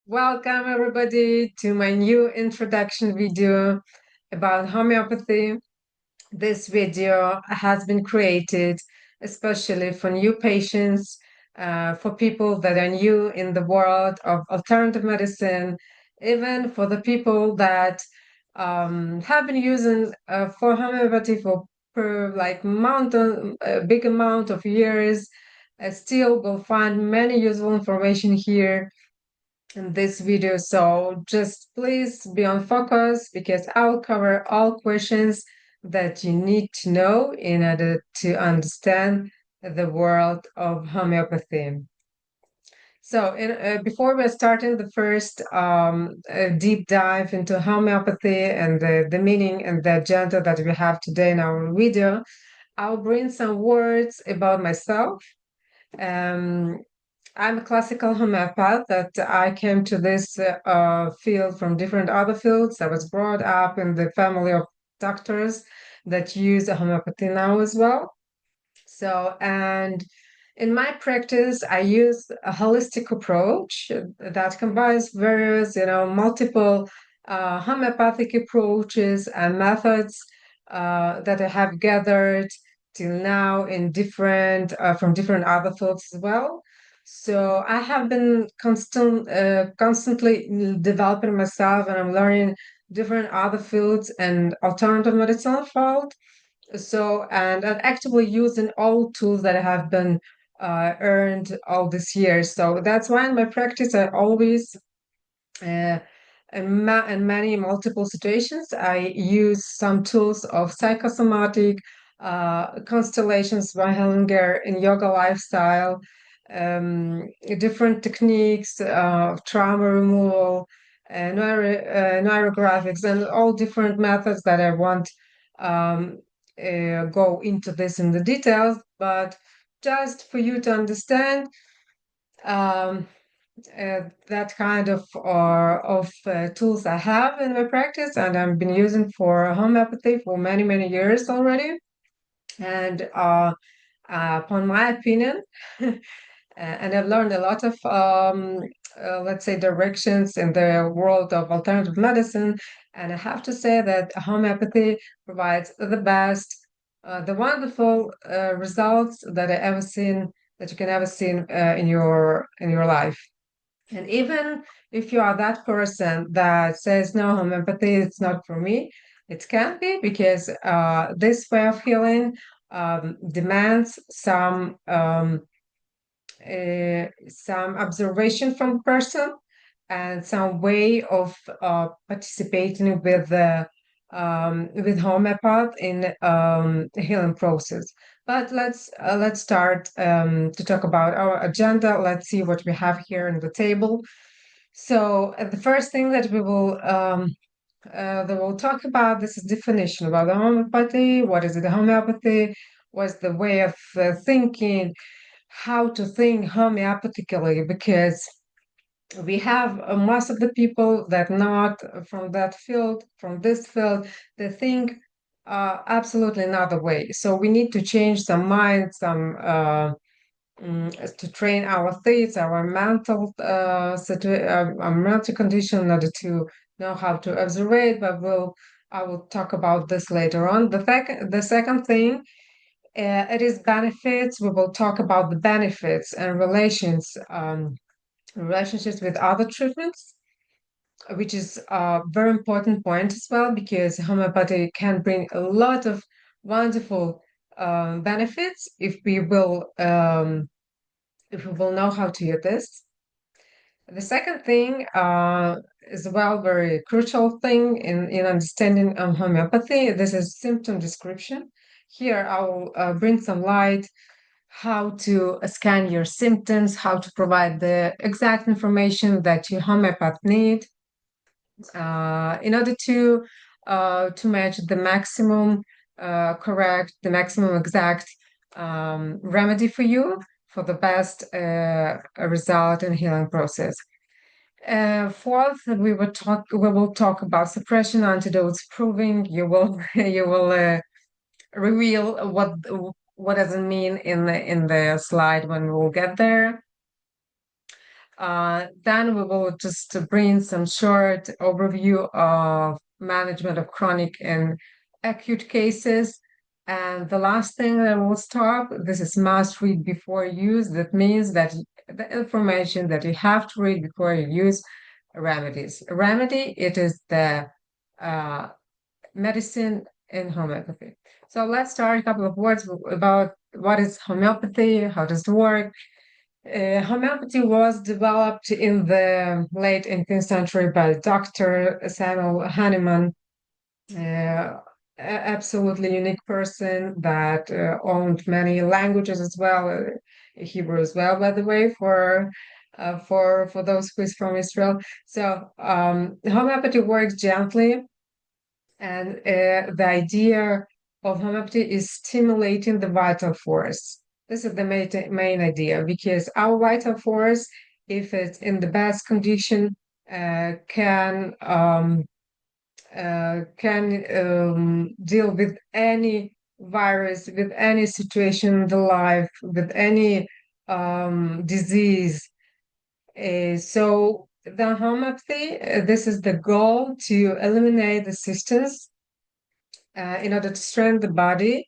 Welcome everybody to my new introduction video about homeopathy. This video has been created especially for new patients, for people that are new in the world of alternative medicine, even for the people that have been using for homeopathy for like a big amount of years. Still will find many useful information here in this video. So just please be on focus because I'll cover all questions that you need to know in order to understand the world of homeopathy. So before we're starting the first deep dive into homeopathy and the meaning and the agenda that we have today in our video, I'll bring some words about myself. Um, I'm a classical homeopath that I came to this field from different other fields. I was brought up in the family of doctors that use homeopathy now as well. So, and in my practice, I use a holistic approach that combines various, multiple homeopathic approaches and methods that I have gathered till now in from different other fields as well. So I have been constantly developing myself, and I'm learning different other fields and alternative medicine field. And I'm actively using all tools that I have been earned all this year. So that's why in my practice, I always, in many multiple situations, I use some tools of psychosomatic, constellations by Hellinger in yoga lifestyle, different techniques of trauma removal, neurographics, and all different methods that I want um, go into this in the details, but just for you to understand um, that kind of tools I have in my practice, and I've been using for homeopathy for many years already. And upon my opinion, and I've learned a lot of let's say directions in the world of alternative medicine. And I have to say that homeopathy provides the best, the wonderful results that I ever seen, that you can ever see in your life. And even if you are that person that says, no, homeopathy is not for me, it can be because this way of healing demands some observation from the person and some way of participating with homeopath in the healing process. But let's start to talk about our agenda. Let's see what we have here on the table. So the first thing that we'll talk about, this is definition about the homeopathy. What is it, homeopathy? What's the way of thinking? How to think homeopathically? Because we have most of the people that not from that field, from this field, they think absolutely another way. So we need to change some mind, to train our thoughts, our mental condition in order to know how to observe it. But I will talk about this later on. The second thing, it is benefits. We will talk about the benefits and relationships with other treatments, which is a very important point as well, because homeopathy can bring a lot of wonderful benefits if we will know how to use this. The second thing is well very crucial thing in understanding homeopathy. This is symptom description. Here I will bring some light how to scan your symptoms, how to provide the exact information that your homeopath need in order to match the maximum the maximum exact remedy for you for the best result in healing process. Fourth, we will talk about suppression antidotes, proving you will reveal what does it mean in the slide when we'll get there. Then we will just bring some short overview of management of chronic and acute cases. And the last thing that we'll stop, this is must read before use. That means that the information that you have to read before you use remedies. A remedy, it is the uh, medicine in homeopathy. So let's start a couple of words about what is homeopathy, how does it work. Homeopathy was developed in the late 18th century by Dr. Samuel Hahnemann, absolutely unique person that owned many languages as well, Hebrew as well, by the way, for those who is from Israel. So homeopathy works gently, and the idea of homeopathy is stimulating the vital force. This is the main idea, because our vital force, if it's in the best condition, can deal with any virus, with any situation in the life, with any disease. So the homeopathy, this is the goal to eliminate the symptoms in order to strengthen the body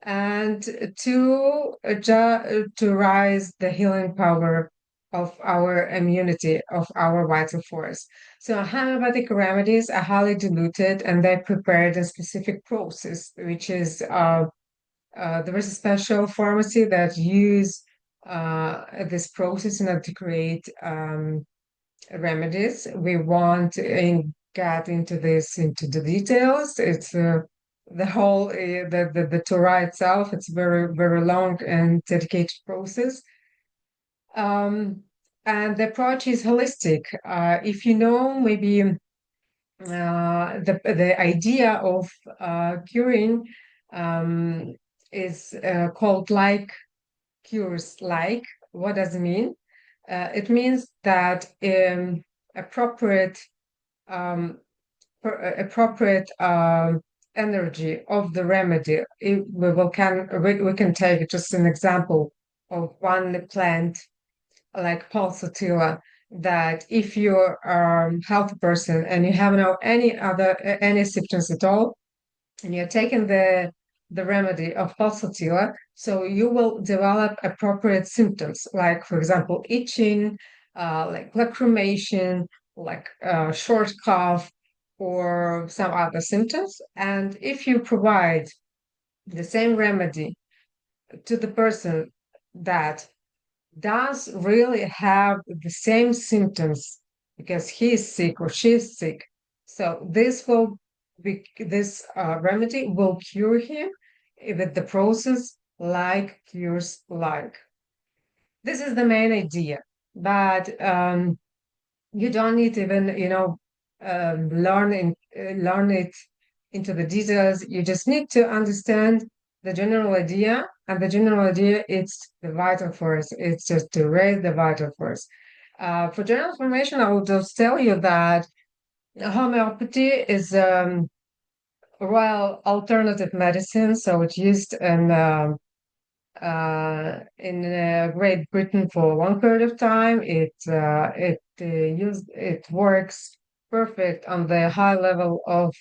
and to rise the healing power of our immunity, of our vital force. So homeopathic remedies are highly diluted and they're prepared in a specific process, which is there is a special pharmacy that use this process in order to create remedies. We won't get into the details. It's the whole the Torah itself. It's very long and dedicated process. And the approach is holistic. If you know, maybe the idea of curing is called like cures like. What does it mean? It means that appropriate um, appropriate energy of the remedy. We can take just an example of one plant like pulsatilla, that if you're a healthy person and you have no any symptoms at all, and you're taking the remedy of pulsatilla, so you will develop appropriate symptoms, like for example itching, like lacrimation, like short cough, or some other symptoms. And if you provide the same remedy to the person that does really have the same symptoms because he is sick or she is sick, so this remedy will cure him with the process like cures like. This is the main idea, but you don't need to even learn it into the details. You just need to understand the general idea, and the general idea is the vital force. It's just to raise the vital force. For general information, I will just tell you that homeopathy is royal alternative medicine, so it's used in Great Britain for a long period of time. It works perfect on the high level of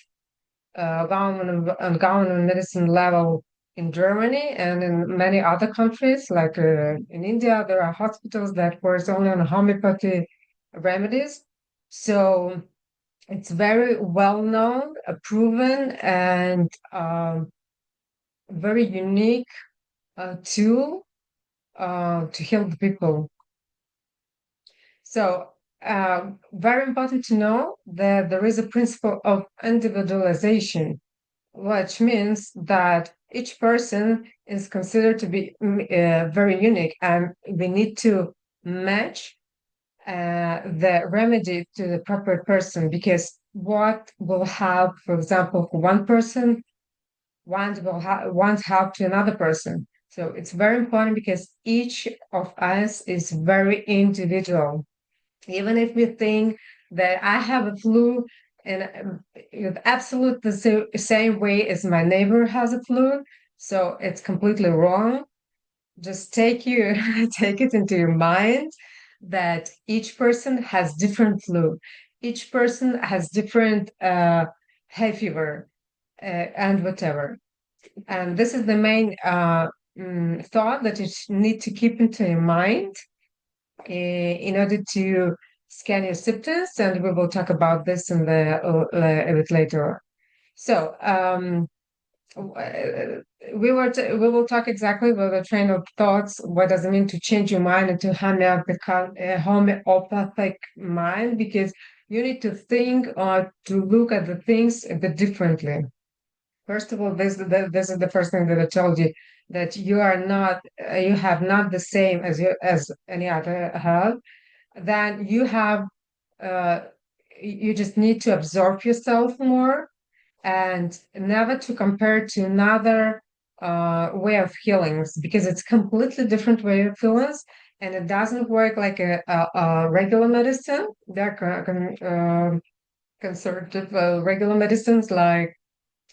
government medicine level in Germany and in many other countries, like in India, there are hospitals that work only on homeopathy remedies. So it's very well known, proven, and very unique tool to help the people. So very important to know that there is a principle of individualization, which means that each person is considered to be very unique, and we need to match the remedy to the proper person, because what will help, for example, for one person, won't help to another person. So it's very important because each of us is very individual. Even if we think that I have a flu and absolutely the same way as my neighbor has a flu, so it's completely wrong. Just take it into your mind that each person has different flu, each person has different hay fever and whatever. And this is the main thought that you need to keep into your mind in order to scan your symptoms, and we will talk about this in a bit later. So we will talk exactly about the train of thoughts. What does it mean to change your mind into homeopathic mind? Because you need to think or to look at the things a bit differently. First of all, this is the first thing that I told you, that you are not you have not the same as any other have. Then uh, you just need to observe yourself more and never to compare to another way of healings, because it's completely different way of healings, and it doesn't work like a regular medicine. There are conservative regular medicines, like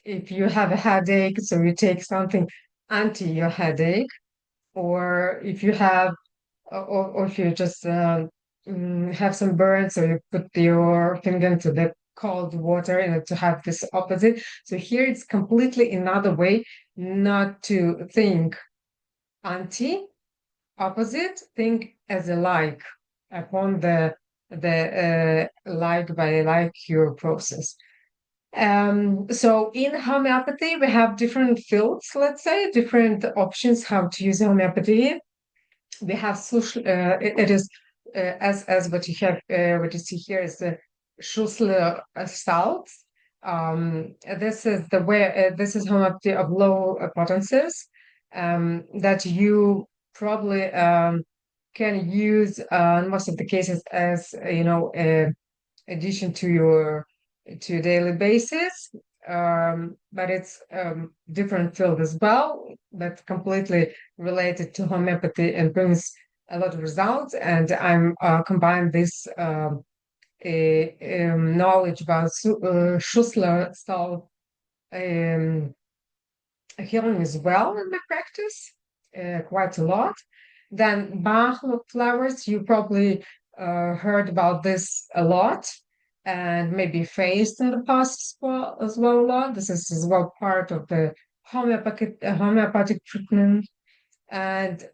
if you have a headache, so you take something anti your headache, or if you have, or if you just have some burns, so you put your finger into the cold water and to have this opposite. So here it's completely another way not to think anti, opposite, think as a like upon the like by like cure process. So in homeopathy, we have different fields, let's say, different options how to use homeopathy. We have social, it is as what you have, what you see here is the Schussler salts. This is the way, this is homeopathy of low potencies that you probably can use in most of the cases as, addition to your daily basis, but it's different field as well, but completely related to homeopathy and brings a lot of results. And I'm combine this knowledge about Schussler style healing as well in my practice, quite a lot. Then Bach flowers, you probably heard about this a lot and maybe faced in the past as well a lot. This is as well part of the homeopathic treatment. And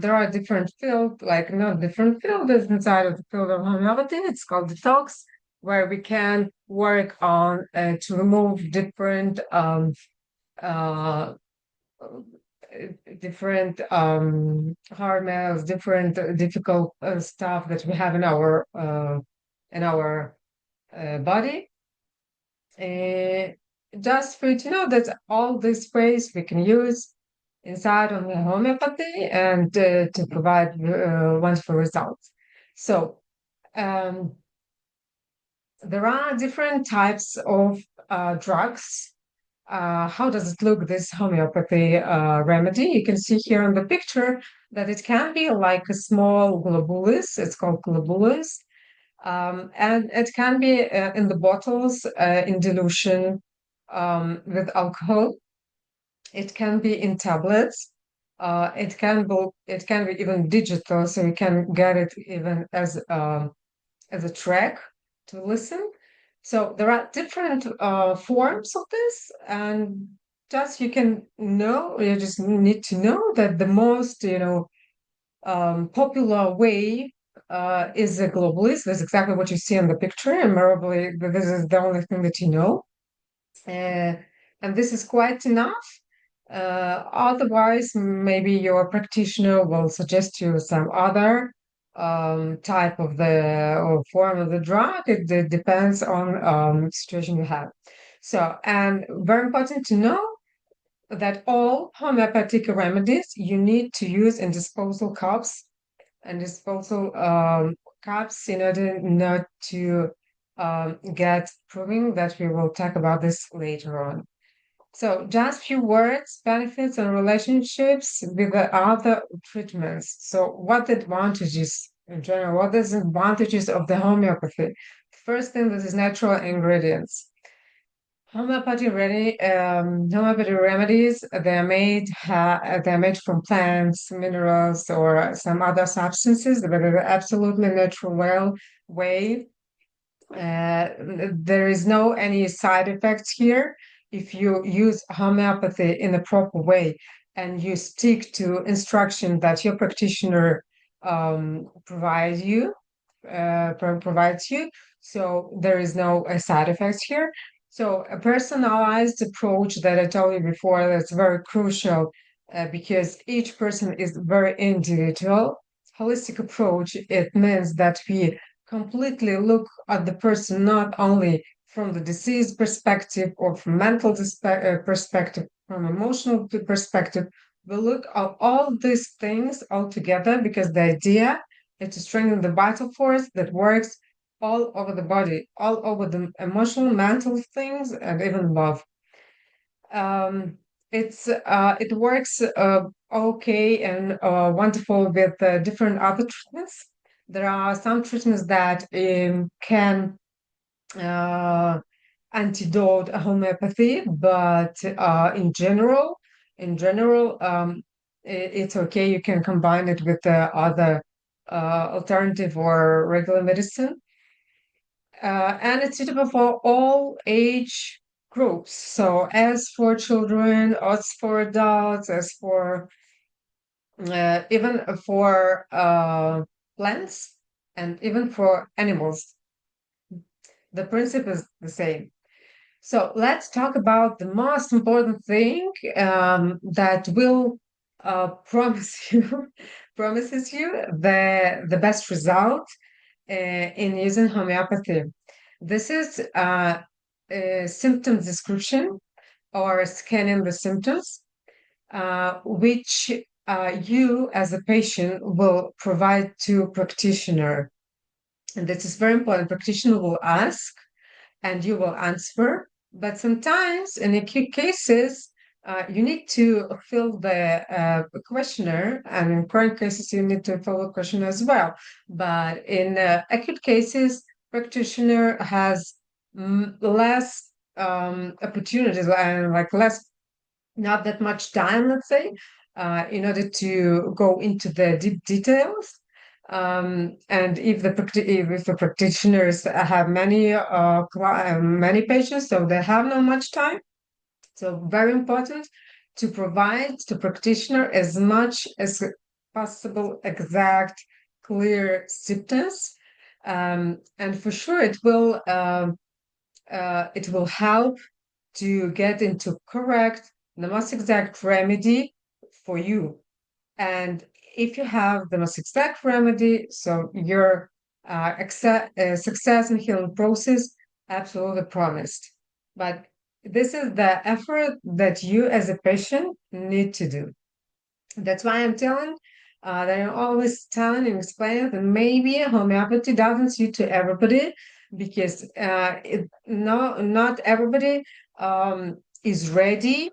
there are different fields, like not different fields inside of the field of homeopathy. It's called detox, where we can work on to remove different uh, different hormones, different difficult stuff that we have in our body. Just for you to know that all these ways we can use inside of the homeopathy and to provide wonderful results. So there are different types of drugs. How does it look, this homeopathy remedy? You can see here on the picture that it can be like a small globulus. It's called globulus. And it can be in the bottles in dilution with alcohol. It can be in tablets. It can be even digital, so you can get it even as a track to listen. So there are different forms of this, and just you just need to know that the most popular way is a globalist. That's exactly what you see in the picture, and probably this is the only thing that you know. And this is quite enough. Otherwise, maybe your practitioner will suggest you some other type of the or form of the drug. It depends on situation you have. So, and very important to know that all homeopathic remedies you need to use in disposal cups and disposal cups in order not to get proving that we will talk about this later on. So just few words, benefits and relationships with the other treatments. So what advantages in general, what is the advantages of the homeopathy? First thing, this is natural ingredients. Homeopathy remedies, they're made from plants, minerals, or some other substances, but in an absolutely natural way. There is no any side effects here if you use homeopathy in a proper way and you stick to instruction that your practitioner provides you. So there is no side effects here. So a personalized approach that I told you before, that's very crucial because each person is very individual. Holistic approach, it means that we completely look at the person not only from the disease perspective or from mental perspective, from emotional perspective. We look at all these things all together because the idea is to strengthen the vital force that works all over the body, all over the emotional, mental things, and even love. Um, it works okay and wonderful with different other treatments. There are some treatments that can uh, antidote homeopathy, but it's okay. You can combine it with the other alternative or regular medicine, and it's suitable for all age groups. So, as for children, as for adults, as for even for plants, and even for animals, the principle is the same. So let's talk about the most important thing that will promise you promises you the best result in using homeopathy. This is a symptom description or scanning the symptoms, which you as a patient will provide to practitioner. And this is very important. Practitioner will ask and you will answer. But sometimes, in acute cases, you need to fill the questionnaire, and in chronic cases, you need to fill the questionnaire as well. But in acute cases, practitioner has less opportunities and like less, not that much time, let's say, in order to go into the deep details. And if the practitioners have many patients, so they have not much time. So very important to provide to practitioner as much as possible exact, clear symptoms, and for sure it will help to get into correct, the most exact remedy for you. And if you have the most exact remedy, so your success in healing process absolutely promised. But this is the effort that you as a patient need to do. That's why that I'm always telling and explaining that maybe homeopathy doesn't suit to everybody because not everybody is ready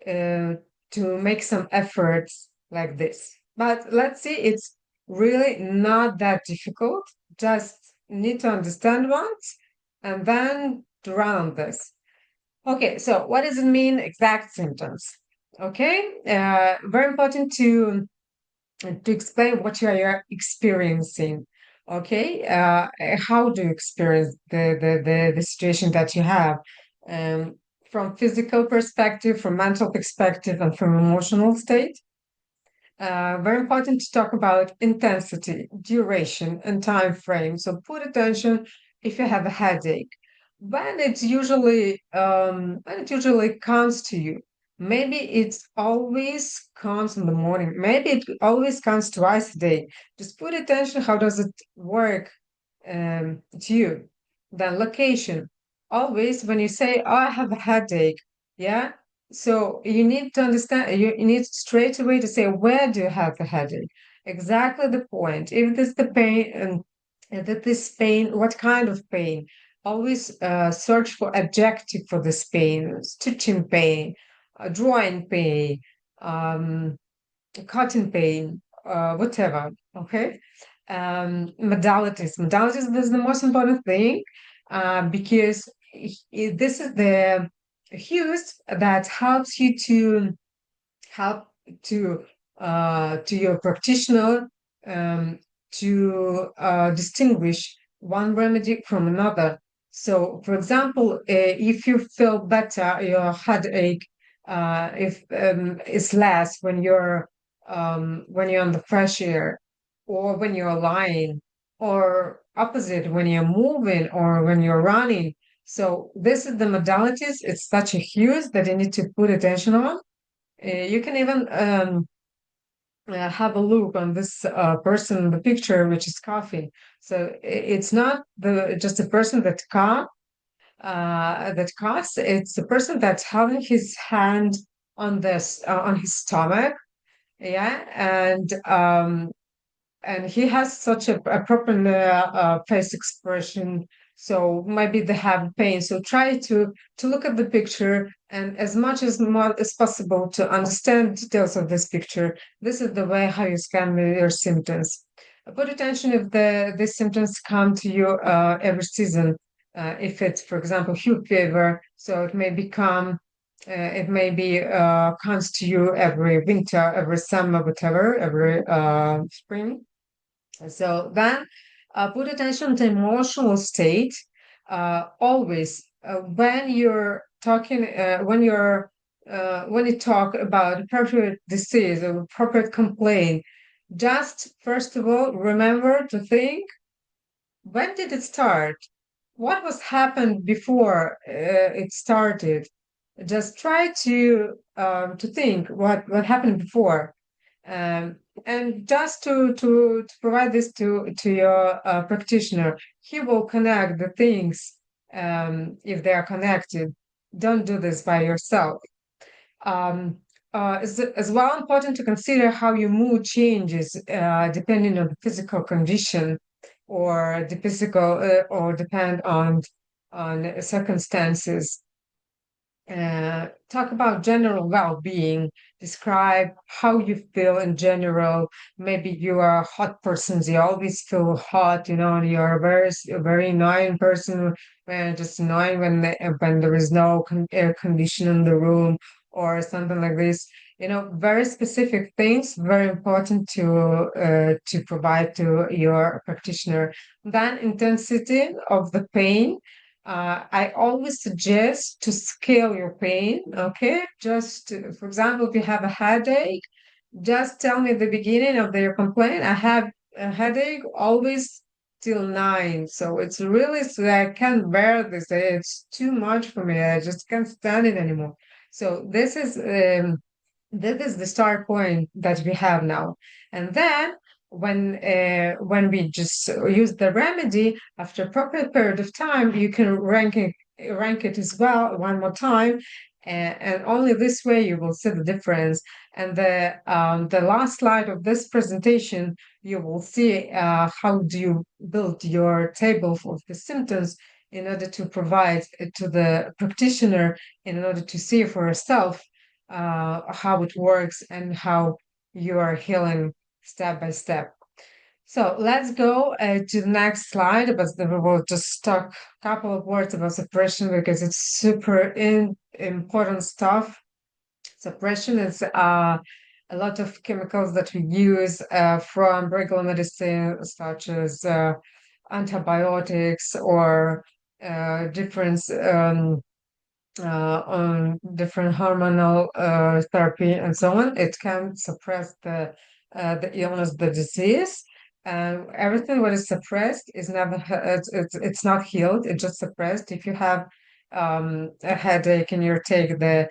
to make some efforts like this. But let's see, it's really not that difficult. Just need to understand once and then to run on this. Okay, so what does it mean, exact symptoms? Okay, very important to explain what you are experiencing. Okay, how do you experience the situation that you have um, from physical perspective, from mental perspective, and from emotional state? Very important to talk about intensity, duration, and time frame. So put attention if you have a headache. When it usually comes to you. Maybe it always comes in the morning. Maybe it always comes twice a day. Just put attention. How does it work to you? Then location. Always when you say, "Oh, I have a headache," yeah, so you need to understand, you need straight away to say, where do you have the headache? Exactly the point. If this the pain, that this pain, what kind of pain? Always search for adjective for this pain, stitching pain, drawing pain, um, cotton pain, whatever. Okay. Modalities. Modalities is the most important thing because this is the hues that helps you to help to your practitioner um, to distinguish one remedy from another. So, for example, if you feel better, your headache if is less when you're on the fresh air, or when you're lying, or opposite when you're moving or when you're running. So this is the modalities. It's such a huge that you need to put attention on. You can even have a look on this person in the picture, which is coughing. So it's not the just a person that coughs. It's a person that's having his hand on his stomach, yeah, and he has such a proper face expression. So maybe they have pain. So try to look at the picture, and as much as more as possible to understand details of this picture. This is the way how you scan your symptoms. Put attention if these symptoms come to you every season. If it's, for example, hue fever, so it may become it may be comes to you every winter, every summer, whatever, every spring. So then put attention to emotional state. Always, when you're talking, when you talk about appropriate disease or appropriate complaint, just first of all, remember to think, when did it start? What was happened before it started? Just try to think what happened before, um, and just to provide this to your practitioner. He will connect the things if they are connected. Don't do this by yourself. Um, as well important to consider how your mood changes depending on the physical condition, or the physical or depend on circumstances. Talk about general well-being. Describe how you feel in general. Maybe you are a hot person, you always feel hot, and you're a very annoying person, just annoying when there is no air condition in the room or something like this. Very specific things, very important to provide to your practitioner. Then intensity of the pain. I always suggest to scale your pain, okay? Just, for example, if you have a headache, just tell me at the beginning of your complaint, I have a headache always till 9. So it's really, so I can't bear this. It's too much for me. I just can't stand it anymore. So this is the start point that we have now. And then when we just use the remedy after a proper period of time, you can rank it as well one more time, and only this way you will see the difference. And the last slide of this presentation, you will see how do you build your table of the symptoms in order to provide it to the practitioner, in order to see for herself how it works and how you are healing step by step. So let's go to the next slide, but we will just talk a couple of words about suppression because it's super important stuff. Suppression is a lot of chemicals that we use from regular medicine, such as antibiotics or different on different hormonal therapy and so on. It can suppress the illness, the disease. And everything what is suppressed is never it's not healed. It's just suppressed. If you have a headache and you take the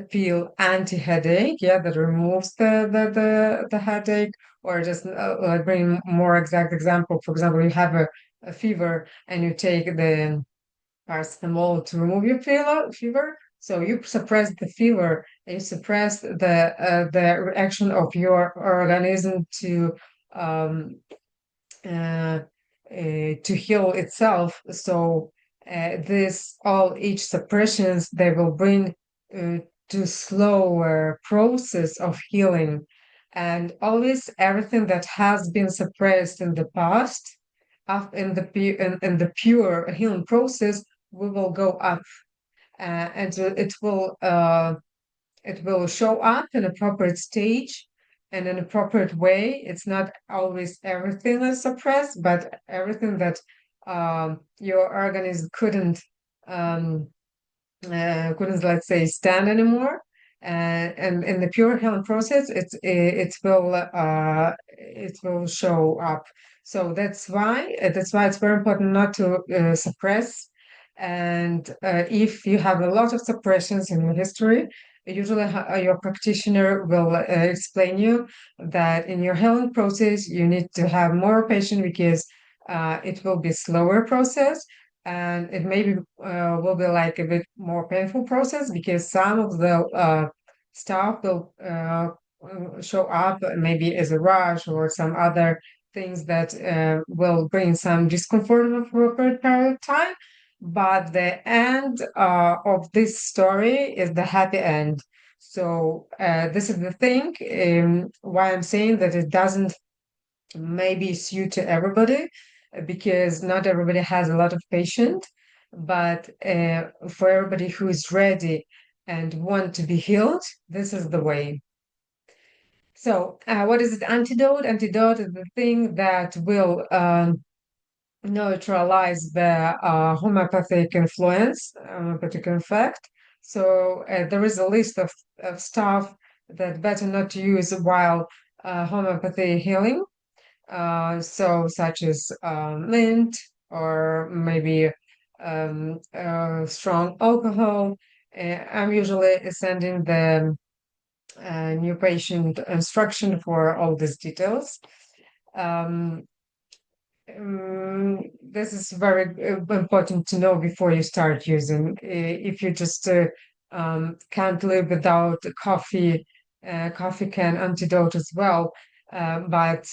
pill anti-headache, yeah, that removes the headache, or just like bring more exact example. For example, you have a fever and you take the paracetamol to remove your fever. So you suppress the fever, and you suppress the reaction of your organism um, uh, to heal itself. So this all each suppressions they will bring to slower process of healing, and always everything that has been suppressed in the past, in the pure healing process, we will go up. and it will show up in appropriate stage and in appropriate way. It's not always everything is suppressed, but everything that your organism um, couldn't, let's say, stand anymore. And in the pure healing process, it will show up. So that's why it's very important not to suppress. And if you have a lot of suppressions in your history, usually your practitioner will explain you that in your healing process you need to have more patience because it will be slower process, and it maybe will be like a bit more painful process because some of the stuff will show up maybe as a rush or some other things that will bring some discomfort for a period of time. But the end of this story is the happy end. So this is the thing, why I'm saying that it doesn't maybe suit to everybody, because not everybody has a lot of patience. But for everybody who is ready and want to be healed, this is the way. So what is it? Antidote? Antidote is the thing that will neutralize the homeopathic influence, homeopathic effect. So there is a list of stuff that better not to use while homeopathy healing. So such as mint, or maybe strong alcohol. I'm usually sending the new patient instruction for all these details. Um, this is very important to know before you start using. If you just can't live without coffee, coffee can antidote as well. But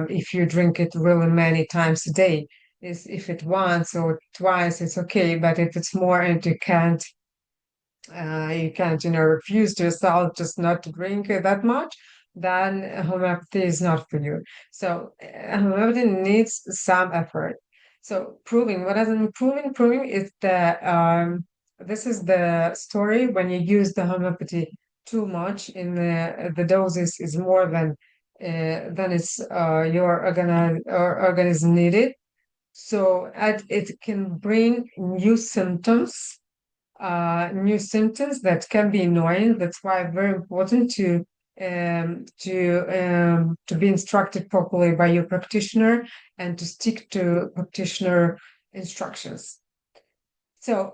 if you drink it really many times a day, is if it once or twice, it's okay. But if it's more and you can't, refuse to yourself just not to drink that much, then homeopathy is not for you. So homeopathy needs some effort. So proving, what does it mean proving? Proving is that this is the story when you use the homeopathy too much in the doses is more than it's your organism needed. So it can bring new symptoms that can be annoying. That's why it's very important to be instructed properly by your practitioner and to stick to practitioner instructions. So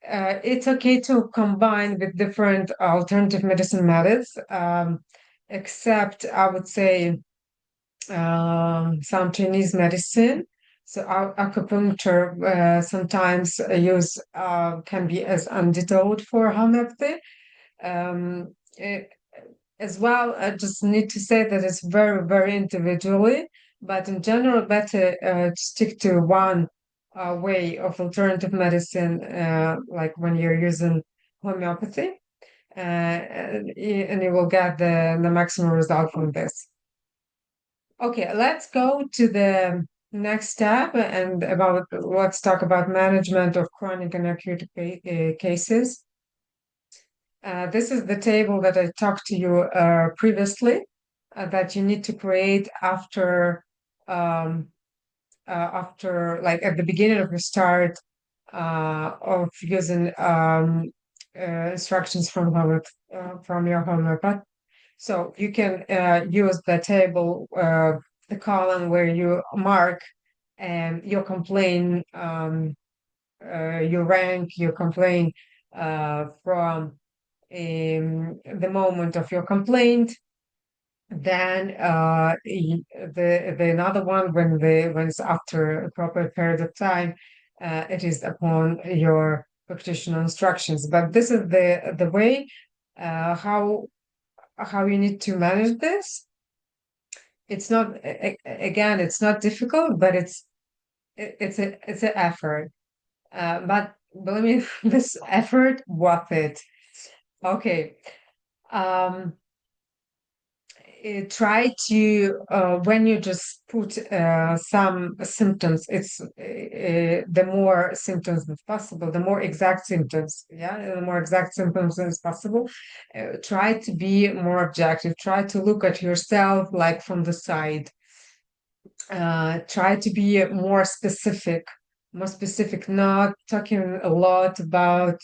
it's okay to combine with different alternative medicine methods, except I would say some Chinese medicine. So acupuncture sometimes use can be as antidote for homeopathy. Um, it, as well, I just need to say that it's very, very individually, but in general, better to stick to one way of alternative medicine, like when you're using homeopathy, and you will get the maximum result from this. Okay, let's go to the next step and let's talk about management of chronic and acute cases. This is the table that I talked to you previously, that you need to create um, after like at the beginning of the start of using instructions from your homeopath. So you can use the table, the column where you mark your complaint, your rank, your complaint from the moment of your complaint. Then the another one when it's after a proper period of time, it is upon your practitioner instructions. But this is the way how you need to manage this. It's not again, it's not difficult, but it's an effort. But believe me, this effort worth it. Okay. Um, try to when you just put some symptoms, it's the more symptoms as possible, the more exact symptoms, yeah, the more exact symptoms as possible. Try to be more objective, try to look at yourself like from the side. Try to be more specific, not talking a lot about,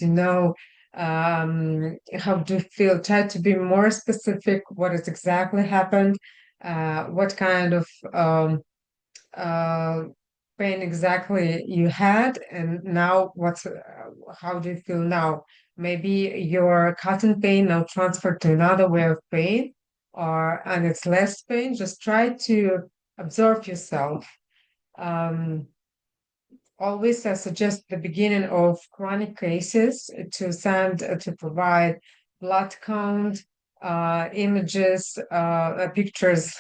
how do you feel. Try to be more specific, what has exactly happened, what kind of uh, pain exactly you had, and now how do you feel now? Maybe your cotton pain now transferred to another way of pain, and it's less pain. Just try to observe yourself. Um, Always I suggest the beginning of chronic cases to provide blood count, images, pictures,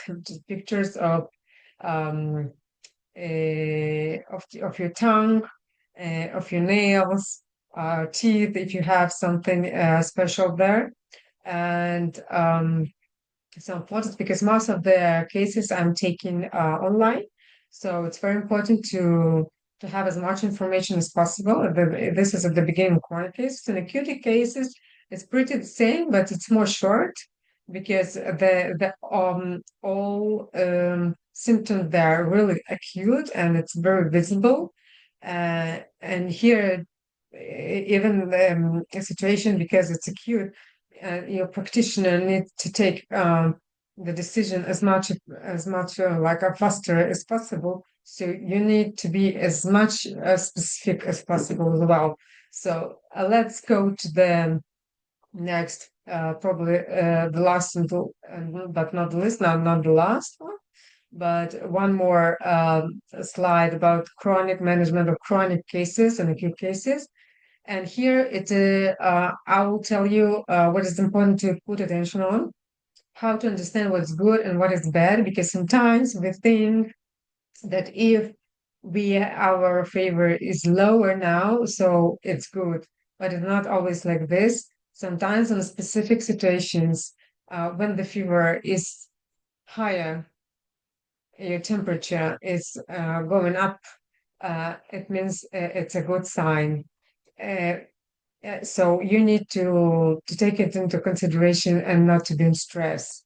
pictures um, of your tongue, of your nails, teeth, if you have something special there, and so important because most of the cases I'm taking online. So it's very important to have as much information as possible. This is at the beginning of chronic cases. In acute cases, it's pretty the same, but it's more short because the all symptoms there are really acute and it's very visible. And here, even a situation because it's acute, your practitioner needs to take the decision as much like faster as possible. So you need to be as much specific as possible as well. So let's go to the next, probably the last but not the least, not the last one, but one more slide about chronic management of chronic cases and acute cases. And here I will tell you what is important to put attention on, how to understand what's good and what is bad, because sometimes we think that if our fever is lower now, so it's good, but it's not always like this. Sometimes in specific situations, when the fever is higher, your temperature is going up, it means it's a good sign. Uh, so you need to take it into consideration and not to be in stress.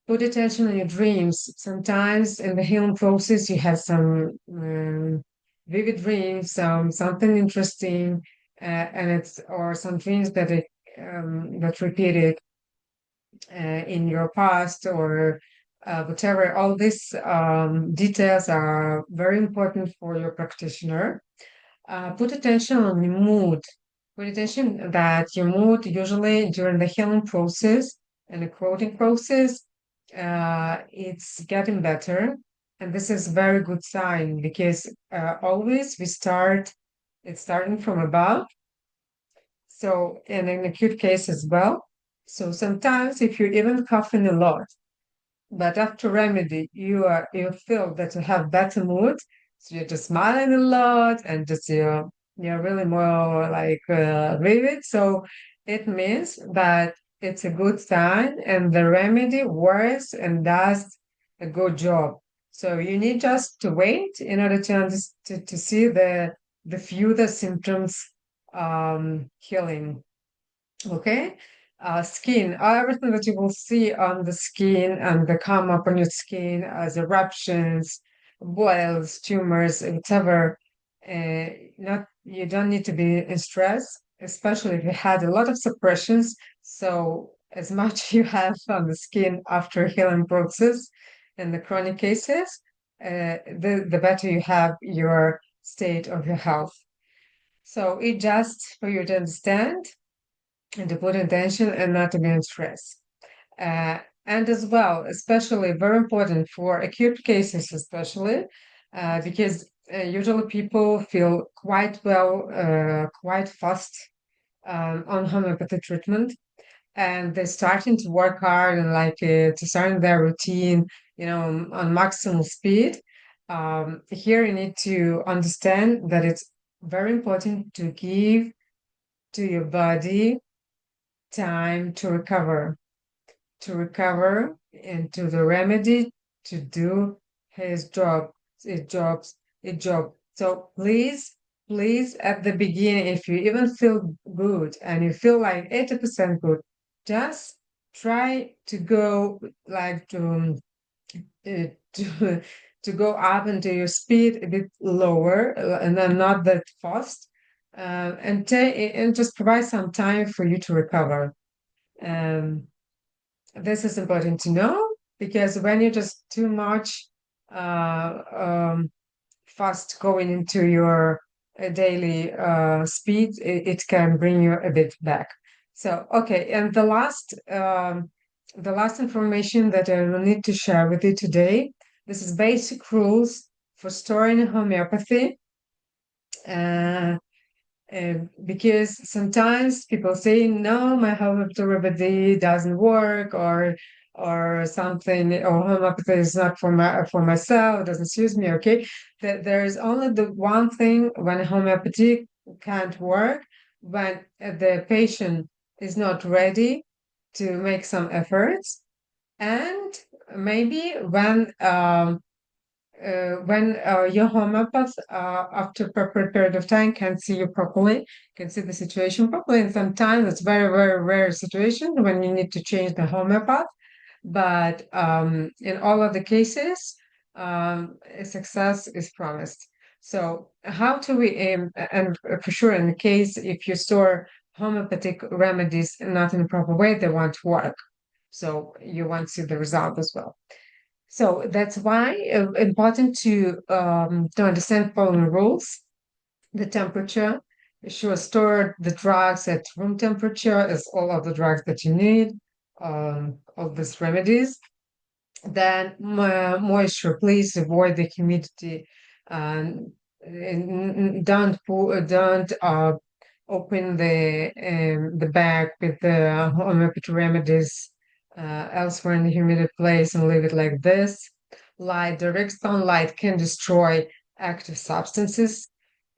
Put attention on your dreams. Sometimes in the healing process, you have some vivid dreams, something interesting, and it's or some dreams that repeated in your past or whatever. All these details are very important for your practitioner. Put attention on your mood. Put attention that your mood usually during the healing process and the quoting process, it's getting better. And this is a very good sign because always it's starting from above. So, in an acute case as well. So sometimes if you're even coughing a lot, but after remedy, you feel that you have better mood, so you're just smiling a lot and just you're really more like vivid. So it means that it's a good sign, and the remedy works and does a good job. So you need just to wait in order to see the further symptoms healing. Okay. Skin, everything that you will see on the skin and the come up on your skin as eruptions, boils, tumors, whatever. Not You don't need to be in stress, especially if you had a lot of suppressions. So as much you have on the skin after healing process in the chronic cases, the better you have your state of your health. So it just for you to understand and to put intention and not to be in stress. And as well, especially very important for acute cases, especially because usually people feel quite well, quite fast on homeopathy treatment, and they're starting to work hard and like to start their routine, on maximal speed. Here you need to understand that it's very important to give to your body time to recover. to recover and to the remedy to do his job, its job. So please, at the beginning, if you even feel good and you feel like 80% good, just try to go like to to go up into your speed a bit lower and then not that fast, and just provide some time for you to recover. Um, this is important to know because when you're just too much uh, um, fast going into your daily speed, it can bring you a bit back. So, okay, and the last information that I will need to share with you today, this is basic rules for storing homeopathy. Uh, because sometimes people say, no, my homeopathy doesn't work, or something, or homeopathy is not for myself, doesn't suit me. Okay, that there is only the one thing when homeopathy can't work, when the patient is not ready to make some efforts, and maybe when your homeopath, after a proper period of time, can see you properly, can see the situation properly. And sometimes it's very, very rare situation when you need to change the homeopath. But in all of the cases, success is promised. So how do we aim? And for sure, in the case if you store homeopathic remedies not in the proper way, they won't work. So you won't see the result as well. So that's why important to understand following rules. The temperature. You should store the drugs at room temperature as all of the drugs that you need, all these remedies. Then moisture, please avoid the humidity. And don't open the bag with the homeopathy remedies elsewhere in the humid place and leave it like this. Light, direct sunlight can destroy active substances,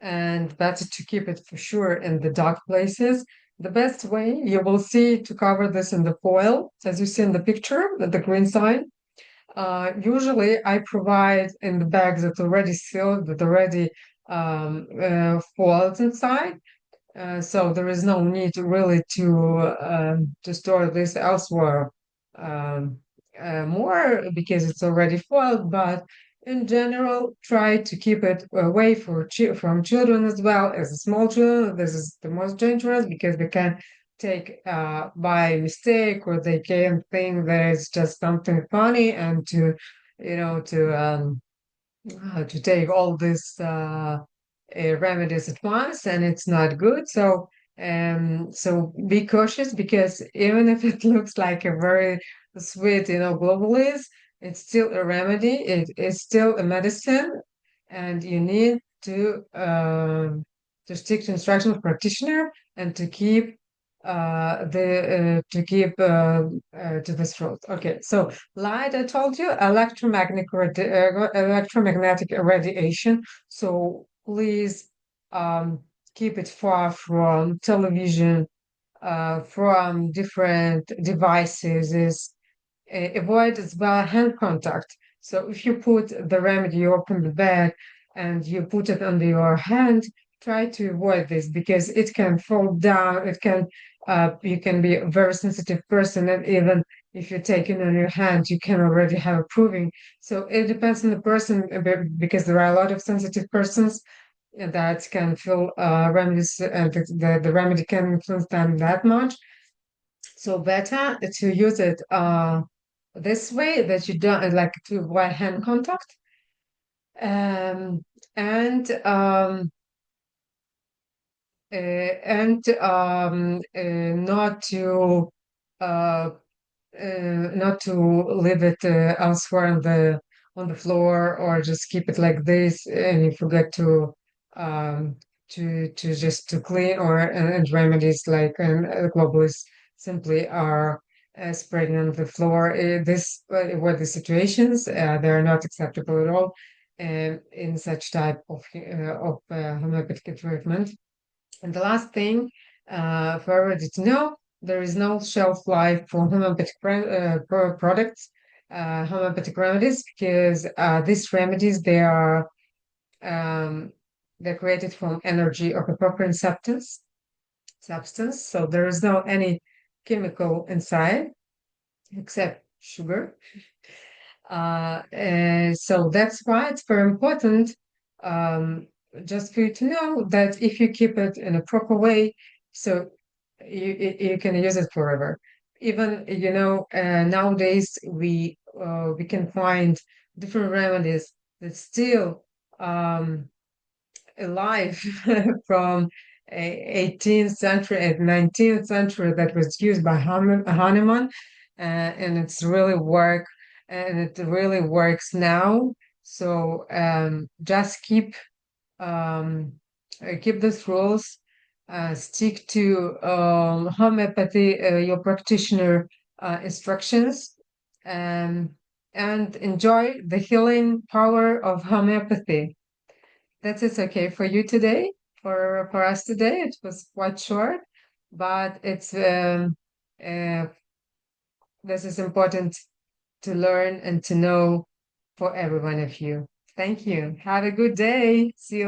and better to keep it for sure in the dark places. The best way you will see to cover this in the foil, as you see in the picture, the green sign. Usually, I provide in the bags that already sealed, that already foiled inside. So there is no need really to store this elsewhere um, more because it's already foiled. But in general, try to keep it away from children as well as small children. This is the most dangerous because they can take by mistake, or they can think that it's just something funny, and to take all these remedies at once, and it's not good. So be cautious, because even if it looks like a very sweet, globalist, it's still a remedy. It is still a medicine, and you need to stick to instructions of practitioner and to this road. Okay, so light, I told you, electromagnetic radiation. So please keep it far from television, from different devices. Avoid as well hand contact. So if you put the remedy, you open the bag and you put it under your hand, try to avoid this because it can fall down. You can be a very sensitive person, and even if you take it on your hand, you can already have a proving. So it depends on the person because there are a lot of sensitive persons that can feel remedies, and the remedy can influence them that much. So better to use it this way, that you don't like to avoid hand contact, um, and not to uh, not to leave it elsewhere on the floor, or just keep it like this and you forget to just to clean, or and remedies like globalists simply are spreading on the floor. This were the situations, they are not acceptable at all in such type of homeopathic treatment. And the last thing for everybody to know, there is no shelf life for homeopathic products, homeopathic remedies, because these remedies um, they're created from energy of a proper substance. So there is no any chemical inside except sugar. So that's why it's very important, um, just for you to know that if you keep it in a proper way, so you can use it forever. Even, nowadays we can find different remedies that still um, alive from 18th century and 19th century that was used by Hahnemann, and it really works now. So just um, keep those rules, stick to homeopathy, your practitioner instructions, um, and enjoy the healing power of homeopathy. That's it, okay for you today, for us today. It was quite short, but it's uh, this is important to learn and to know for every one of you. Thank you. Have a good day. See you later.